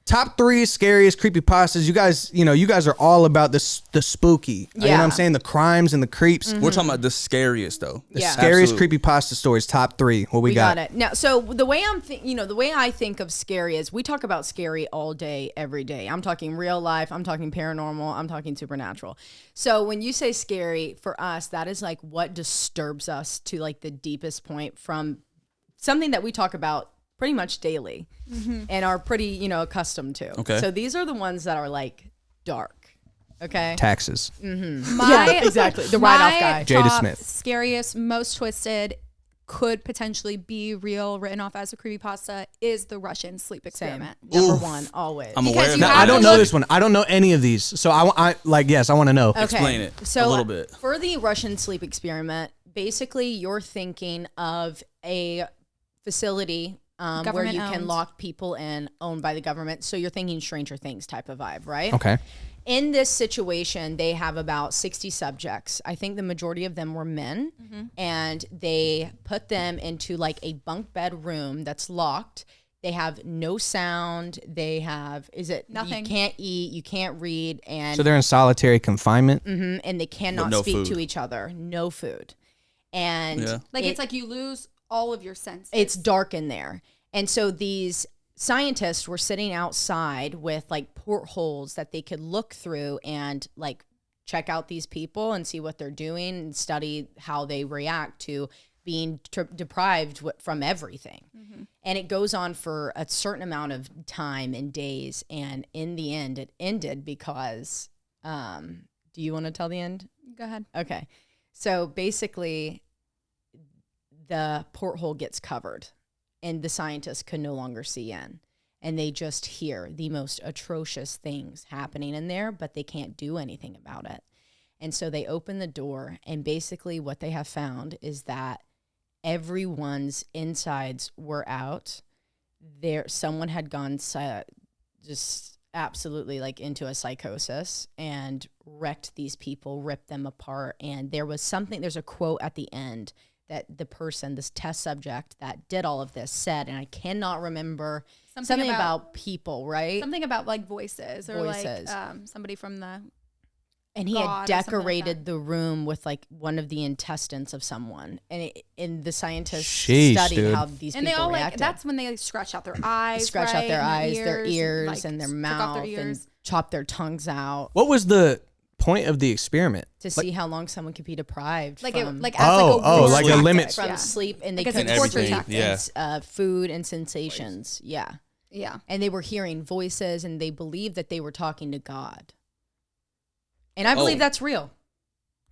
top 3 scariest creepypastas. You guys are all about the spooky. You know what I'm saying? The crimes and the creeps. We're talking about the scariest though. The scariest creepypasta stories, top 3. What we got? It. Now, so the way the way I think of scary is we talk about scary all day, every day. I'm talking real life. I'm talking paranormal. I'm talking supernatural. So when you say scary, for us, that is like what disturbs us to like the deepest point from something that we talk about pretty much daily and are pretty, accustomed to. Okay. So these are the ones that are like dark. Okay. Taxes. Yeah, exactly. The write-off guy. Jada Smith. Scariest, most twisted, could potentially be real, written off as a creepypasta, is the Russian sleep experiment. Number 1, always. I'm aware of Now, that. I don't know this one. I don't know any of these. So I want to know. Okay. Explain it a little bit. For the Russian sleep experiment, basically you're thinking of a facility where you can lock people in, owned by the government. So you're thinking Stranger Things type of vibe, right? Okay. In this situation, they have about 60 subjects. I think the majority of them were men, and they put them into like a bunk bed room that's locked. They have no sound. They have, nothing. You can't eat, you can't read. And So they're in solitary confinement? and they cannot no speak food. to each other. No food. And It's like you lose all of your senses. it's dark in there. And so these scientists were sitting outside with like portholes that they could look through and like check out these people and see what they're doing and study how they react to being deprived from everything. And it goes on for a certain amount of time and days. And in the end, it ended because, do you want to tell the end? Go ahead. Okay. So basically, the porthole gets covered and the scientists could no longer see in. And they just hear the most atrocious things happening in there, but they can't do anything about it. And so they open the door, and basically what they have found is that everyone's insides were out. Someone had gone just absolutely like into a psychosis and wrecked these people, ripped them apart. And there's a quote at the end that the person, this test subject that did all of this said, and I cannot remember something about people, right? Something about like voices or Voices. like somebody from the And he God had or something like decorated the room with like one of the intestines of someone, and the scientists Sheesh, studied dude. how these and people they all reacted. that's when they like scratched out their eyes, Scratch out their eyes, their ears, like, and their took off mouth, their and ears. chop their tongues out What was the point of the experiment? to see how long someone could be deprived like from, it like as like a war like a tactic. limit. from Yeah. sleep, and they Like as a couldn't torture sleep, tactic. and, food and sensations. Yeah, Yeah. and they were hearing voices, and they believed that they were talking to God. And I believe that's real.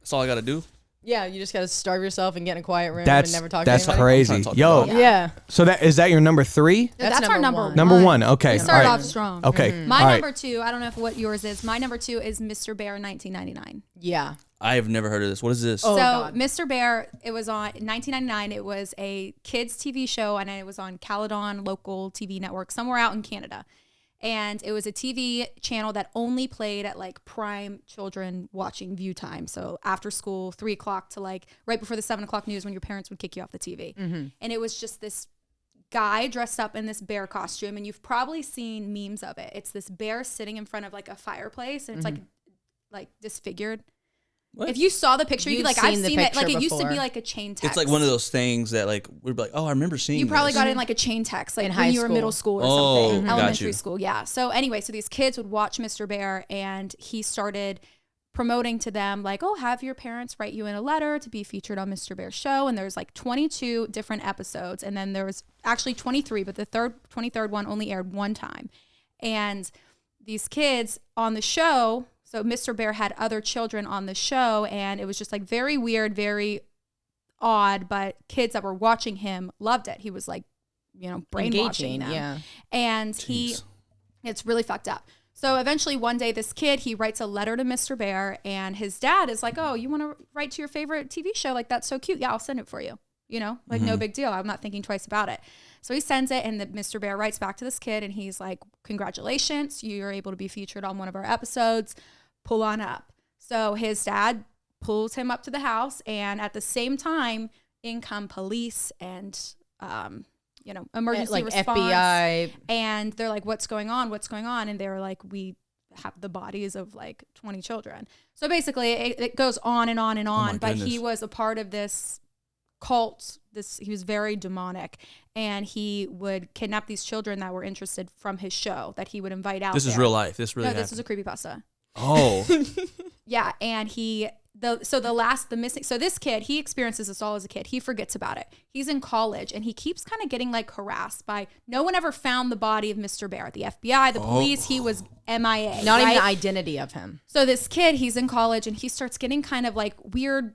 That's all I got to do. Yeah, you just got to starve yourself and get in a quiet room and That's never talk to that's anybody. crazy. I'm trying to talk Yo, to God. Yeah. so is that your number 3? That's our number one. Number 1. Okay. We All started right. off strong. Okay. My All right. number 2, I don't know what yours is. My number 2 is Mr. Bear 1999. Yeah. I have never heard of this. What is this? Oh, so God. Mr. Bear, it was on 1999. It was a kids TV show, and it was on Caledon local TV network somewhere out in Canada. And it was a TV channel that only played at like prime children watching view time. So after school, 3 o'clock to like right before the 7 o'clock news when your parents would kick you off the TV. And it was just this guy dressed up in this bear costume. And you've probably seen memes of it. It's this bear sitting in front of like a fireplace, and it's like disfigured. What? If you saw the picture, you'd be You've like, I've seen the seen it. Like picture it used to be before. like a chain text. It's like one of those things that like we'd be like, oh, I remember seeing. You probably this. got in like a chain text, like In when high you were school. middle school or Oh, something, got elementary you. school. Yeah. So anyway, so these kids would watch Mr. Bear, and he started promoting to them like, oh, have your parents write you in a letter to be featured on Mr. Bear's show. And there's like 22 different episodes. And then there was actually 23, but the 23rd one only aired one time. And these kids on the show, so Mr. Bear had other children on the show, and it was just like very weird, very odd, but kids that were watching him loved it. He was like, brainwashing Engaging, them. yeah. And it's really fucked up. So eventually one day this kid, he writes a letter to Mr. Bear, and his dad is like, oh, you want to write to your favorite TV show? Like, that's so cute. Yeah, I'll send it for you. Like no big deal. I'm not thinking twice about it. So he sends it, and Mr. Bear writes back to this kid, and he's like, congratulations, you're able to be featured on one of our episodes. Pull on up. So his dad pulls him up to the house, and at the same time, in come police and emergency like response. FBI. And they're like, what's going on? What's going on? And they're like, we have the bodies of like 20 children. So basically it goes on and on and on, but he was a part of this cult. He was very demonic, and he would kidnap these children that were interested from his show that he would invite out. This is real life. This really happened. This is a creepypasta. Oh. Yeah. And so this kid, he experiences this all as a kid. He forgets about it. He's in college, and he keeps kind of getting like harassed by, no one ever found the body of Mr. Bear. The FBI, the police, he was MIA. Not even the identity of him. So this kid, he's in college, and he starts getting kind of like weird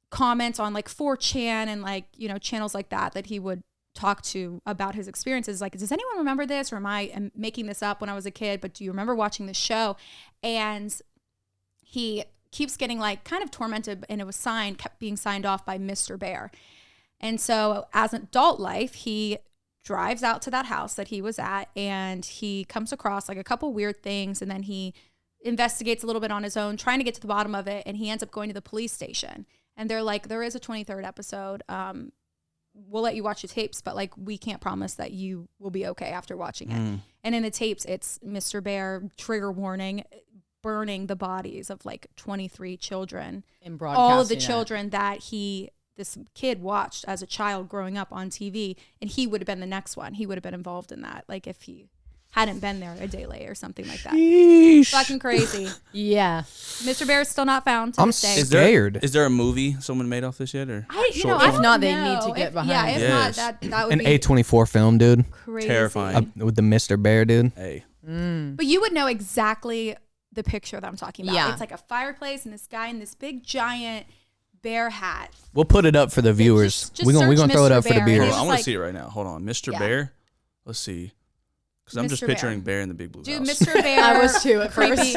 comments on like 4chan and like, channels like that he would talk to about his experiences. Like, does anyone remember this? Or am I making this up when I was a kid? But do you remember watching this show? And he keeps getting like kind of tormented, and it was kept being signed off by Mr. Bear. And so as an adult life, he drives out to that house that he was at, and he comes across like a couple weird things, and then he investigates a little bit on his own, trying to get to the bottom of it, and he ends up going to the police station. And they're like, there is a 23rd episode. We'll let you watch the tapes, but like, we can't promise that you will be okay after watching it. And in the tapes, it's Mr. Bear, trigger warning, burning the bodies of like 23 children. And broadcasting all of the children that this kid watched as a child growing up on TV, and he would have been the next one. He would have been involved in that. Like if he hadn't been there a day late or something like that. Sheesh. Fucking crazy. Yeah. Mr. Bear is still not found to I'm this day. scared. Is there a movie someone made off this yet? Or If not, they need to get behind Yeah, it. if Yes. not, that would An be A24 film, dude. crazy. Terrifying. With the Mr. Bear, dude. Hey. But you would know exactly the picture that I'm talking about. Yeah. It's like a fireplace and this guy in this big giant bear hat. We'll put it up for the viewers. just We're search gonna throw it Mr. up for the Bear. Hold viewers. on, I want like- to see it right now. Hold on. Mr. Yeah. Bear? Let's see. Because I'm just Mr. Bear. picturing Bear in the Big Blue Dude, House. Mr. Bear. I was too at creepy. first.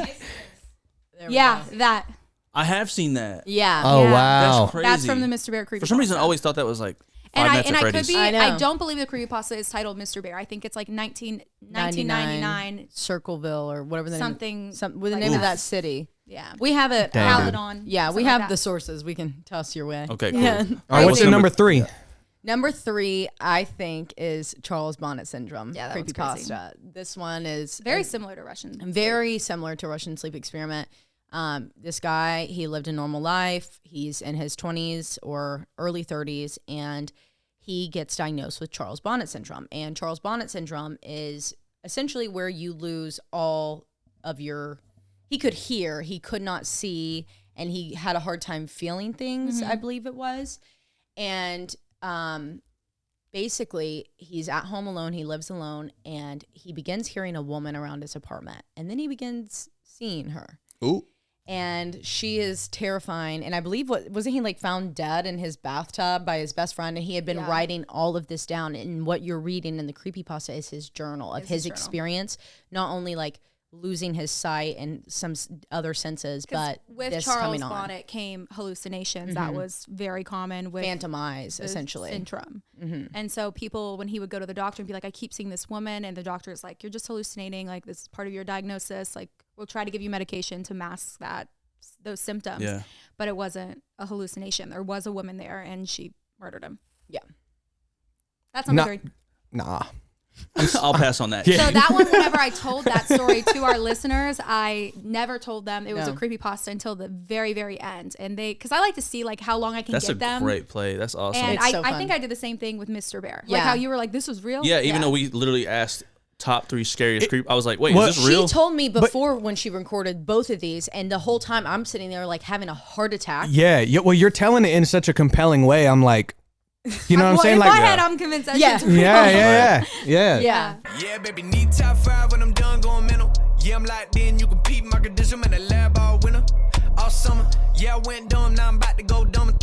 There we Yeah, go. that. I have seen that. Yeah. Oh, Yeah. wow. That's crazy. That's from the Mr. Bear creepypasta. For some reason, I always thought that was like And Five I Nights at could Freddy's. be. I know. I don't believe the creepypasta is titled Mr. Bear. I think it's like 1999 Circleville or whatever the something. name. With the like name of that. that city. Yeah. We have it. Damn, dude. Caledon. Yeah, we something have like the that. sources. We can toss your way. Okay, cool. Yeah. All right, what's your number 3? Number 3, I think, is Charles Bonnet syndrome. Yeah, that one's crazy. creepypasta. This one is Very similar to Russian. very similar to Russian sleep experiment. This guy, he lived a normal life. He's in his 20s or early 30s, and he gets diagnosed with Charles Bonnet syndrome. And Charles Bonnet syndrome is essentially where you lose all of your. He could hear, he could not see, and he had a hard time feeling things. I believe it was, and basically, he's at home alone. He lives alone, and he begins hearing a woman around his apartment, and then he begins seeing her. Ooh. And she is terrifying. And I believe, wasn't he like found dead in his bathtub by his best friend? And he had been writing all of this down. And what you're reading in the creepypasta is his journal of his experience, not only like losing his sight and some other senses, but with this Charles coming on. Bonnet came hallucinations. That was very common with Phantom eyes, the essentially. syndrome. And so people, when he would go to the doctor and be like, I keep seeing this woman, and the doctor is like, you're just hallucinating, like this is part of your diagnosis, like we'll try to give you medication to mask those symptoms. Yeah. But it wasn't a hallucination. There was a woman there, and she murdered him. Yeah. That's number 3. Nah. I'll pass on that. So that one, whenever I told that story to our listeners, I never told them it was a creepypasta until the very, very end. And because I like to see like how long I can That's get a them. great play. That's awesome. And It's so I fun. think I did the same thing with Mr. Bear. Yeah. Like how you were like, this was real? yeah, even though we literally asked top 3 scariest creep, I was like, wait, Well, is this real? She told me before when she recorded both of these, and the whole time I'm sitting there like having a heart attack. Yeah. Well, you're telling it in such a compelling way. I'm like, you know what I'm saying? In Like, my head, I'm convinced that shit's real. yeah. Yeah. Yeah, baby, need top 5 when I'm done going mental. Yeah, I'm locked in, you can peep my condition in the lab all winter, all summer. Yeah, I went dumb, now I'm about to go dumb and